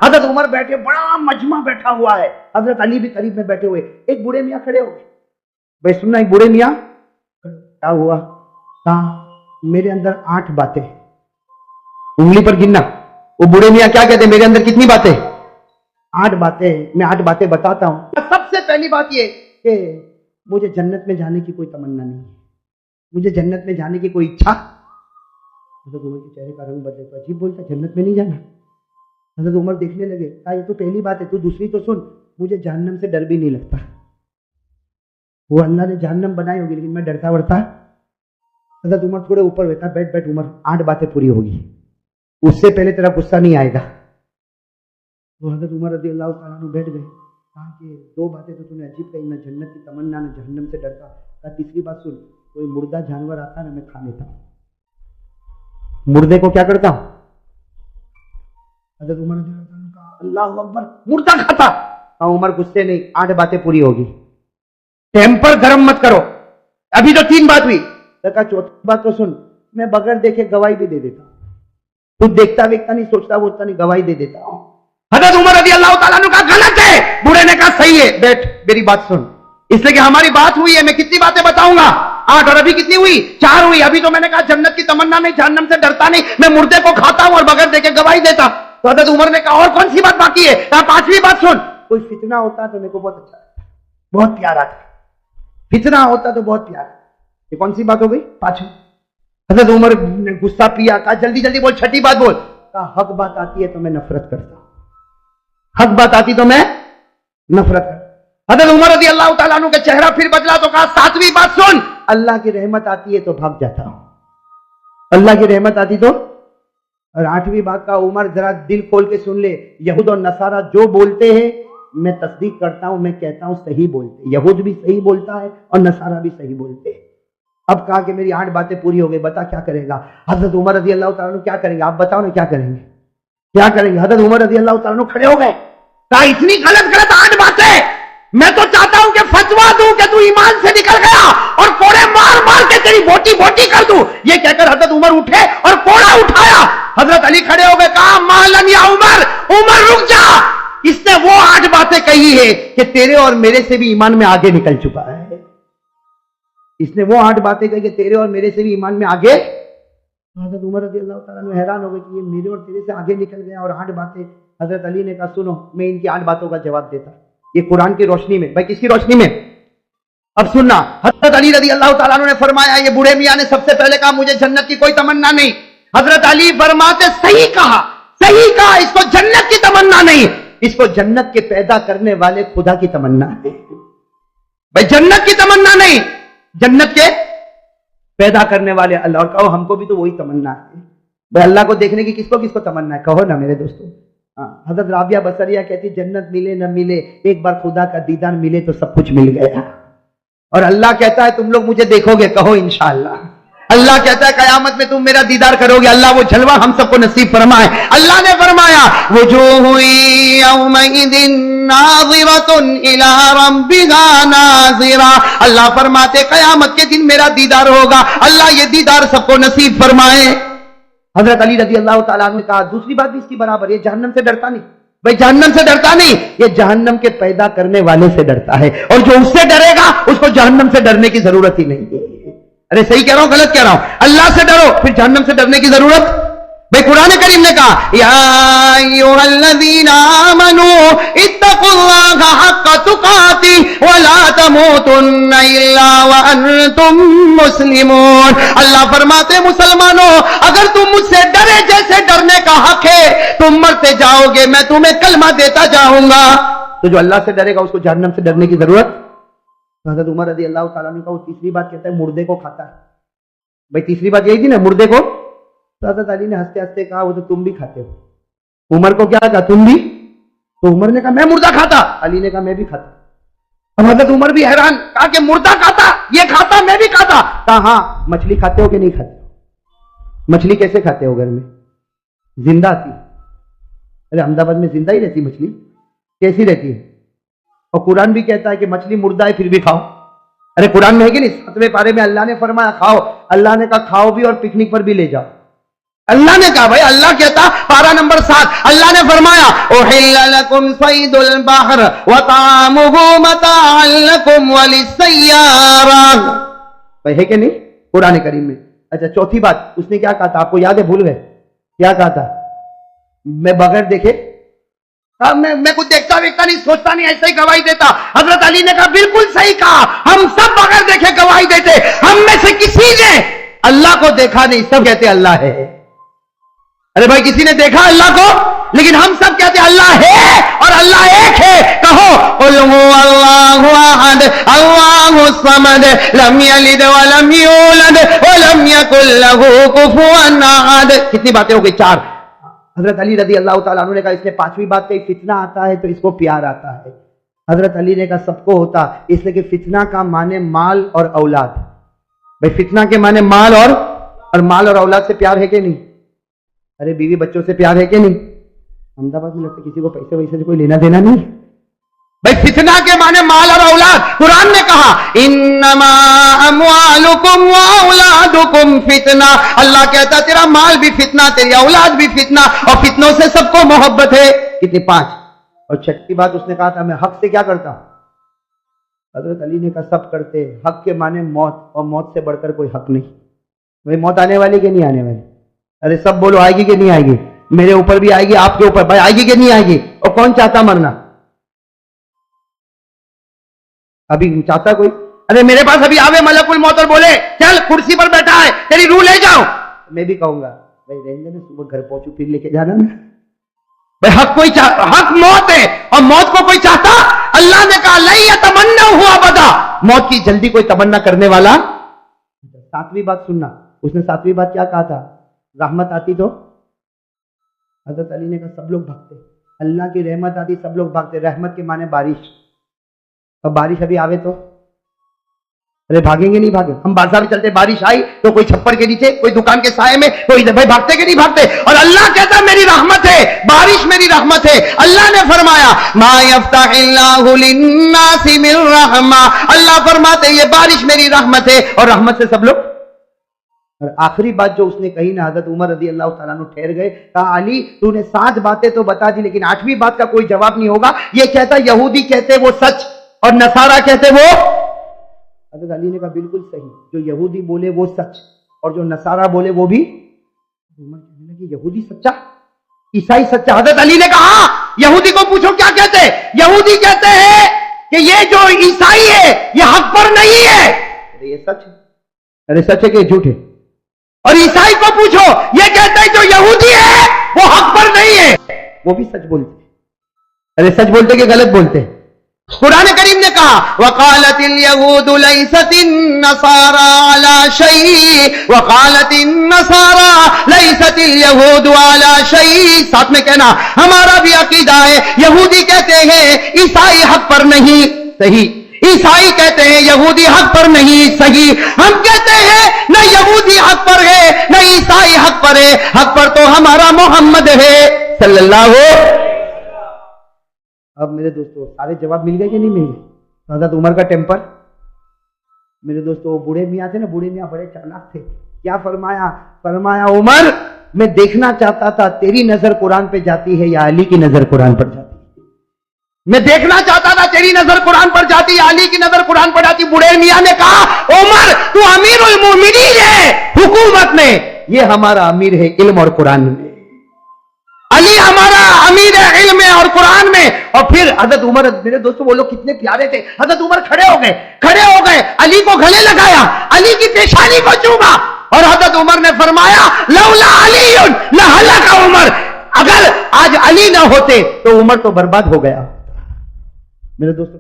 حضرت عمر بیٹھے, بڑا مجمع بیٹھا ہوا ہے, حضرت علی بھی قریب میں بیٹھے ہوئے. ایک بوڑھے میاں کھڑے ہو گئے. بھائی سننا, ایک بوڑھے میاں کیا ہوا؟ کہا میرے اندر 8 باتیں, انگلی پر گننا. وہ بوڑھے میاں کیا کہتے ہیں, میرے اندر کتنی باتیں؟ 8 باتیں. میں 8 باتیں بتاتا ہوں. سب سے پہلی بات یہ کہ مجھے جنت میں جانے کی کوئی تمنا نہیں ہے, مجھے جنت میں جانے کی کوئی اچھا. حضرت عمر کے چہرے کا رنگ بدلے, تو عجیب بولتا, جنت میں نہیں جانا. حضرت عمر دیکھنے لگے, کہا یہ تو پہلی بات ہے, تو دوسری تو سن, مجھے جہنم سے ڈر بھی نہیں لگتا. وہ اللہ نے جہنم بنائی ہوگی لیکن میں ڈرتا ورتا. حضرت عمر تھوڑے اوپر بیٹھا, بیٹھ بیٹھ عمر, 8 باتیں پوری ہوگی, اس سے پہلے تیرا غصہ نہیں آئے گا. تو حضرت عمر رضی اللہ تعالیٰ عنہ بیٹھ گئے. کہا کہ 2 باتیں تو نے عجیب کہی, نہ جنت کی تمنا نہ جہنم سے ڈرتا. کہا تیسری بات سن, کوئی مردہ جانور آتا نا میں کھا لیتا ہوں. مردے کو کیا کرتا ہوں؟ حضرت عمر رضی اللہ عنہ کہا اللہ اکبر, مردہ کھاتا. عمر غصے نہیں, 8 باتیں پوری ہوگی, ٹیمپر گرم مت کرو. ابھی تو 3 بات ہوئی. کہا چوتھی بات تو سن, میں بغیر دیکھے گواہی بھی دے دیتا ہوں. تو دیکھتا ویکتا نہیں, سوچتا ووچتا نہیں, گواہی دے دیتا ہوں. حضرت عمر رضی اللہ تعالیٰ عنہ کہا غلط ہے. بوڑھے نے کہا صحیح ہے, بیٹھ میری بات سن. اس لیے کہ ہماری بات ہوئی ہے, میں کتنی باتیں بتاؤں گا؟ 8, اور ابھی کتنی ہوئی؟ 4 ہوئی. ابھی تو میں نے کہا جنت کی تمنا نہیں, جہنم سے ڈرتا نہیں, میں مردے کو کھاتا ہوں اور بغیر دیکھے گواہی دیتا. تو حضرت عمر نے کہا اور کون سی بات باقی ہے؟ کہا 5ویں بات سن, کوئی فتنہ ہوتا تو میرے کو بہت اچھا لگتا, بہت پیارا تھا. فتنہ ہوتا تو بہت پیارا. یہ کون سی بات ہو گئی؟ 5ویں. حضرت عمر نے غصہ پیا, کہا جلدی جلدی بول, 6ٹھی بات بول. کہا حق بات آتی ہے تو میں نفرت کرتا ہوں, حق بات آتی تو میں نفرت کرتا. حضرت عمر رضی اللہ تعالیٰ عنہ کا چہرہ پھر بدلا تو کہا 7ویں بات سن, اللہ کی رحمت آتی ہے تو بھاگ جاتا ہوں, اللہ کی رحمت آتی تو. اور 8ویں بات کا عمر ذرا دل کھول کے سن لے, یہود اور نصارہ جو بولتے ہیں میں تصدیق کرتا ہوں, میں کہتا ہوں صحیح بولتے. یہود بھی صحیح بولتا ہے اور نصارہ بھی صحیح بولتے ہیں. اب کہا کہ میری 8 باتیں پوری ہو گئی, بتا کیا کرے گا؟ حضرت عمر رضی اللہ تعالیٰ عنہ کیا کریں گے؟ آپ بتاؤ نا کیا کریں گے, کیا کریں گے؟ حضرت عمر رضی اللہ تعالیٰ عنہ کھڑے ہو گئے. کہا اتنی غلط 8 باتیں, میں تو چاہتا ہوں کہ فتوا دوں کہ تو ایمان سے نکل گیا اور کوڑے مار مار کے تیری بوٹی بوٹی کر دوں. یہ کہہ کر حضرت عمر اٹھے اور کوڑا اٹھایا. حضرت علی کھڑے ہو گئے, کہا مالن یا عمر, عمر رک جا, اس نے وہ 8 باتیں کہی ہے کہ تیرے اور میرے سے بھی ایمان میں آگے نکل چکا ہے. اس نے وہ 8 باتیں کہی کہ تیرے اور میرے سے بھی ایمان میں آگے. حضرت عمر رضی اللہ تعالیٰ عنہ حیران ہو گئے کہ یہ میرے اور تیرے سے آگے نکل گیا, اور 8 باتیں. حضرت علی نے کہا سنو, میں ان کی 8 باتوں کا جواب دیتا, یہ قرآن کی روشنی میں. بھائی کس کی روشنی میں؟ اب سننا. حضرت علی رضی اللہ تعالیٰ عنہ نے فرمایا, یہ بوڑھے میاں نے سب سے پہلے کہا مجھے جنت کی کوئی تمنا نہیں. حضرت علی فرماتے صحیح کہا, صحیح کہا, اس کو جنت کی تمنا نہیں, اس کو جنت کے پیدا کرنے والے خدا کی تمنا ہے. بھائی جنت کی تمنا نہیں, جنت کے پیدا کرنے والے اللہ. اور کہو ہم کو بھی تو وہی تمنا ہے. بھائی اللہ کو دیکھنے کی کس کو تمنا ہے؟ کہو نا میرے دوستوں. حضرت رابعہ بصریہ کہتی جنت ملے نہ ملے, ایک بار خدا کا دیدار ملے تو سب کچھ مل گیا. اور اللہ کہتا ہے تم لوگ مجھے دیکھو گے, کہو انشاءاللہ. اللہ کہتا ہے قیامت میں تم میرا دیدار کرو گے. اللہ وہ جلوہ ہم سب کو نصیب فرمائے. اللہ نے فرمایا وجوہ یومئذ ناظرۃ الی ربها ناظرہ. اللہ فرماتے قیامت کے دن میرا دیدار ہوگا. اللہ یہ دیدار سب کو نصیب فرمائے. حضرت علی رضی اللہ تعالیٰ عنہ نے کہا دوسری بات بھی اس کی برابر, یہ جہنم سے ڈرتا نہیں. بھائی جہنم سے ڈرتا نہیں, یہ جہنم کے پیدا کرنے والے سے ڈرتا ہے, اور جو اس سے ڈرے گا اس کو جہنم سے ڈرنے کی ضرورت ہی نہیں ہے. ارے صحیح کہہ رہا ہوں غلط کہہ رہا ہوں؟ اللہ سے ڈرو, پھر جہنم سے ڈرنے کی ضرورت. بھائی قرآن کریم نے کہا یا ایھا الذین آمنوا اتقوا اللہ حق تقاتہ ولا تموتن الا وانتم مسلمون. اللہ فرماتے مسلمانوں اگر تم مجھ سے ڈرے جیسے ڈرنے کا حق ہے, تم مرتے جاؤ گے, میں تمہیں کلمہ دیتا جاؤں گا. تو جو اللہ سے ڈرے گا اس کو جہنم سے ڈرنے کی ضرورت. حضرت عمر رضی اللہ تعالیٰ عنہ کا وہ تیسری بات کہتا ہے مردے کو کھاتا ہے. بھائی تیسری بات یہی تھی نا, مردے کو. تو حضرت علی نے ہنستے ہنستے کہا وہ تو تم بھی کھاتے ہو. عمر کو کیا کہا تم بھی؟ تو عمر نے کہا میں مردہ کھاتا. علی نے کہا میں بھی کھاتا. اب حضرت عمر بھی حیران, کہا کہ مردہ کھاتا, یہ کھاتا, میں بھی کھاتا. کہا ہاں. مچھلی کھاتے ہو کہ نہیں کھاتے؟ مچھلی کیسے کھاتے ہو؟ گھر میں زندہ آتی. ارے احمد آباد میں زندہ ہی رہتی مچھلی, کیسی رہتی ہے؟ اور قرآن بھی کہتا ہے کہ مچھلی مردہ ہے پھر بھی کھاؤ. ارے قرآن میں ہے کہ نہیں؟ 7ویں پارے میں اللہ نے فرمایا کھاؤ. اللہ نے کہا کھاؤ بھی اور پکنک پر بھی لے جاؤ. اللہ نے کہا بھائی، اللہ کہتا پارہ نمبر 7، اللہ نے فرمایا احل لکم صید البحر وطعامہ متاعا لکم وللسیارہ، بھائی ہے کہ نہیں قرآن کریم میں؟ اچھا چوتھی بات اس نے کیا کہا تھا، آپ کو یاد ہے؟ بھول گئے کیا کہا تھا؟ میں بغیر دیکھے میں کچھ دیکھتا ویکھتا نہیں، سوچتا نہیں، ایسے ہی گواہی دیتا۔ حضرت علی نے کہا بالکل صحیح کہا، ہم سب بغیر دیکھے گواہی دیتے، ہم میں سے کسی نے اللہ کو دیکھا نہیں، سب کہتے اللہ ہے۔ ارے بھائی کسی نے دیکھا اللہ کو؟ لیکن ہم سب کہتے ہیں اللہ ہے اور اللہ ایک ہے۔ کہو قل هو اللہ احد اللہ الصمد لم یلد ولم یولد ولم یکن له کفوا احد۔ کتنی باتیں ہو گئی؟ 4۔ حضرت علی رضی اللہ تعالیٰ عنہ نے کہا اس نے 5ویں بات کہی، فتنہ آتا ہے تو اس کو پیار آتا ہے۔ حضرت علی نے کہا سب کو ہوتا، اس لیے کہ فتنہ کا معنی مال اور اولاد۔ بھائی فتنہ کے معنی مال اور مال اور اولاد سے پیار ہے کہ نہیں؟ ارے بیوی بچوں سے پیار ہے کہ نہیں؟ احمد آباد میں لگتا کسی کو پیسے ویسے سے کوئی لینا دینا نہیں۔ بھائی فتنہ کے معنی مال اور اولاد۔ قرآن نے کہا انما اموالکم واولادکم فتنہ، اللہ کہتا تیرا مال بھی فتنہ، تیری اولاد بھی فتنہ، اور فتنوں سے سب کو محبت ہے۔ کتنی؟ 5۔ اور 6ٹھی بات اس نے کہا تھا میں حق سے کیا کرتا ہوں؟ حضرت علی نے کہا سب کرتے، حق کے معنی موت، اور موت سے بڑھ کر کوئی حق نہیں۔ بھائی موت آنے والی کہ نہیں آنے والی؟ ارے سب بولو آئے گی کہ نہیں آئے گی؟ میرے اوپر بھی آئے گی، آپ کے اوپر، بھائی آئے گی کہ نہیں آئے گی؟ اور کون چاہتا مرنا؟ ابھی چاہتا کوئی؟ ارے میرے پاس ابھی آوے ملک الموت اور بولے چل کرسی پر بیٹھا ہے تیری روح لے جاؤ، میں بھی کہوں گا بھائی رہنے دے، صبح گھر پہنچو پھر لے کے جانا نا۔ بھائی حق کوئی حق موت ہے، اور موت کو کوئی چاہتا؟ اللہ نے کہا لن یتمنوا ابدا، موت کی جلدی کوئی تمنا کرنے والا۔ 7ویں بات سننا، اس نے 7ویں بات کیا کہا تھا؟ رحمت آتی تو حضرت علی نے کہا سب لوگ بھاگتے، اللہ کی رحمت آتی سب لوگ بھاگتے۔ رحمت کے معنی بارش، اور بارش ابھی آوے تو ارے بھاگیں گے نہیں بھاگے؟ ہم بازار میں چلتے، بارش آئی تو کوئی چھپر کے نیچے، کوئی دکان کے سائے میں، کوئی بھائی بھاگتے کہ نہیں بھاگتے؟ اور اللہ کہتا میری رحمت ہے، بارش میری رحمت ہے۔ اللہ نے فرمایا ما یفتح اللہ للناس من رحمہ، اللہ فرماتے یہ بارش میری رحمت ہے، اور رحمت سے سب لوگ۔ اور آخری بات جو اس نے کہی نا، حضرت عمر رضی اللہ تعالیٰ عنہ ٹھہر گئے، کہا علی تو نے 7 باتیں تو بتا دی لیکن 8ویں بات کا کوئی جواب نہیں ہوگا۔ یہ کہتا یہودی کہتے وہ سچ اور نصارہ کہتے وہ۔ حضرت علی نے کہا بالکل صحیح، جو یہودی بولے وہ سچ اور جو نصارہ بولے وہ بھی۔ عمر کہنے لگے یہودی سچا، عیسائی سچا۔ حضرت علی نے کہا یہودی کو پوچھو کیا کہتے ہیں؟ یہودی کہتے ہیں کہ یہ جو عیسائی ہے یہ حق پر نہیں ہے۔ ارے یہ سچ ہے، ارے سچ ہے کہ جھوٹ ہے؟ اور عیسائی کو پوچھو یہ کہتے ہیں جو یہودی ہے وہ حق پر نہیں ہے، وہ بھی سچ بولتے۔ ارے سچ بولتے کہ غلط بولتے؟ قرآن کریم نے کہا وقالت اليهود ليست النصارى على شيء وقالت النصارى ليست اليهود على شيء۔ ساتھ میں کہنا ہمارا بھی عقیدہ ہے، یہودی کہتے ہیں عیسائی حق پر نہیں، صحیح، عیسائی کہتے ہیں یہودی حق پر نہیں، صحیح، ہم کہتے ہیں نہ یہودی حق پر ہے نہ عیسائی حق پر ہے، حق پر تو ہمارا محمد ہے صلی اللہ علیہ۔ اب میرے دوستو سارے جواب مل گئے کہ نہیں مل گئے؟ حضرت عمر کا ٹیمپر، میرے دوستو بوڑھے میاں تھے نا، بوڑھے میاں بڑے چالاک تھے، کیا فرمایا؟ فرمایا عمر میں دیکھنا چاہتا تھا تیری نظر قرآن پہ جاتی ہے یا علی کی نظر قرآن پر جاتی ہے، میں دیکھنا چاہتا تھا تیری نظر قرآن پر جاتی یا علی کی نظر قرآن پر جاتی۔ بوڑھے میاں نے کہا عمر تو امیر المومنین ہے حکومت میں، یہ ہمارا امیر ہے علم اور قرآن میں، علی ہمارا امیر ہے علم میں اور قرآن میں۔ اور پھر حضرت عمر، میرے دوستو وہ لوگ کتنے پیارے تھے، حضرت عمر کھڑے ہو گئے، علی کو گلے لگایا، علی کی پیشانی کو چوما، اور حضرت عمر نے فرمایا لولا علی لہلک عمر، اگر آج علی نہ ہوتے تو عمر تو برباد ہو گیا۔ میرے دوستو